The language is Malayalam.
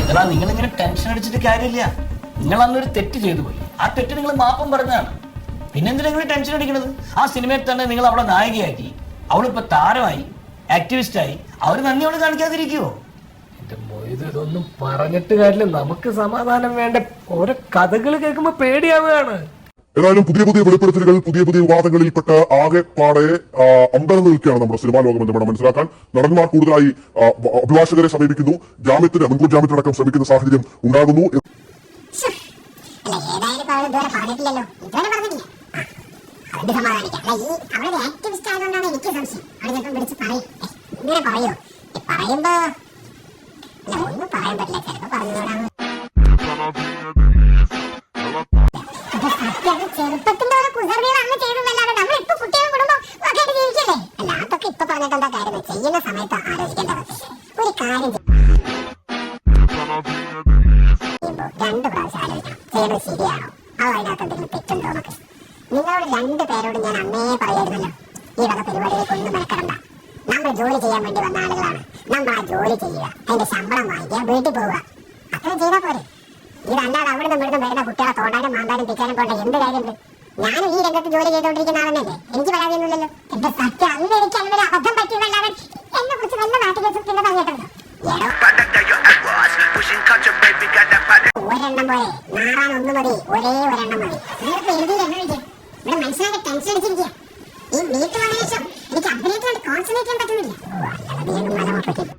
നിങ്ങളിങ്ങനെ ടെൻഷൻ അടിച്ചിട്ട് കാര്യമില്ല. നിങ്ങൾ അന്നൊരു തെറ്റ് ചെയ്തു പോയി. ആ തെറ്റ് നിങ്ങൾ മാപ്പം പറഞ്ഞതാണ്. പിന്നെന്തിനാ നിങ്ങൾ ടെൻഷൻ അടിക്കണത്? ആ സിനിമയിൽ തന്നെ നിങ്ങൾ അവളെ നായികയാക്കി, അവളിപ്പോ താരമായി, ആക്ടിവിസ്റ്റായി. അവർ നന്ദി അവള് കാണിക്കാതിരിക്കുവോ? എന്റെ മൊയ്ത് ഇതൊന്നും പറഞ്ഞിട്ട് കാര്യമില്ല. നമുക്ക് സമാധാനം വേണ്ട. ഓരോ കഥകൾ കേൾക്കുമ്പോ പേടിയാവുകയാണ്. ഏതായാലും പുതിയ പുതിയ വെളിപ്പെടുത്തലുകൾ, പുതിയ പുതിയ വിവാദങ്ങളിൽപ്പെട്ട് ആകെപ്പാടെ അമ്പരന്ന് നിൽക്കുകയാണ് നമ്മുടെ സിനിമാ ലോകം എന്ന് വേണം മനസ്സിലാക്കാൻ. നടന്മാർ കൂടുതലായി അഭിഭാഷകരെ സമീപിക്കുന്നു, മുൻകൂർ ജാമ്യത്തിനടക്കം ശ്രമിക്കുന്ന സാഹചര്യം ഉണ്ടാകുന്നു. ചെറുപ്പത്തിന്റെ ഓരോ കുസൃതികളാണ് ചെയ്തതല്ലാതെ നമ്മൾ ഇപ്പൊ കുട്ടികളും കുടുംബം ഒക്കെ ആയിട്ട് ജീവിക്കല്ലേ. അല്ലാത്തൊക്കെ ഇപ്പൊ പറഞ്ഞിട്ട് എന്താ കാര്യം? ചെയ്യുന്ന സമയത്ത് ആലോചിക്കേണ്ടത് ഒരു കാര്യം. 2 പ്രാവശ്യം ആലോചിക്കണം ചെയ്യുന്നത് ശരിയാണോ, അതോ അതിനകത്ത് എന്തെങ്കിലും തെറ്റുണ്ടോ എന്നൊക്കെ. നിങ്ങളോട് 2 പേരോട് ഞാൻ അന്നേ പറയായിരുന്നല്ലോ, ഈ വക പരിപാടിയിലേക്ക് ഒന്നും മെനക്കെടണ്ട. നമ്മൾ ജോലി ചെയ്യാൻ വേണ്ടി വന്ന ആളുകളാണ്. നമ്മൾ ആ ജോലി ചെയ്യുക, അതിന്റെ ശമ്പളം വാങ്ങിക്കുക, വീട്ടിൽ പോവുക, അത്രയും ചെയ്താൽ പോരെ. ഇതല്ലാതെ അവിടെ നിന്ന് ഇവിടുന്ന് വരുന്ന കുട്ടികളെ തോണ്ടാനും മാന്താനും പിച്ചാനും പോണ്ട എന്ത് കാര്യമുണ്ട്? ഞാനും ഈ രംഗത്ത് ജോലി ചെയ്തുകൊണ്ടിരിക്കുന്ന ആളെന്നല്ലേ, എനിക്ക് പരാതിയൊന്നുമില്ലല്ലോ. എന്റെ സത്യം അന്ന് എനിക്ക് അങ്ങനെ അബദ്ധം പറ്റിയതല്ലാതെ എന്നെ കുറിച്ച് നല്ല നാട്ടിൽ പിന്നെ പറഞ്ഞിട്ടുണ്ടോ? ഒരെണ്ണം പോലെ നാറാൻ 1 മതി, ഒരേ ഒരെണ്ണം മതി. നിങ്ങൾക്ക് എഴുതിയില്ല ഇവിടെ മനസ്സിലാക്കി ടെൻഷൻ അടിച്ചിരിക്കുക. ഈ വീട്ടിൽ വന്ന ശേഷം എനിക്ക് അഭിനയത്തിനോട് കോൺസെൻട്രേറ്റ് ചെയ്യാൻ പറ്റുന്നില്ല.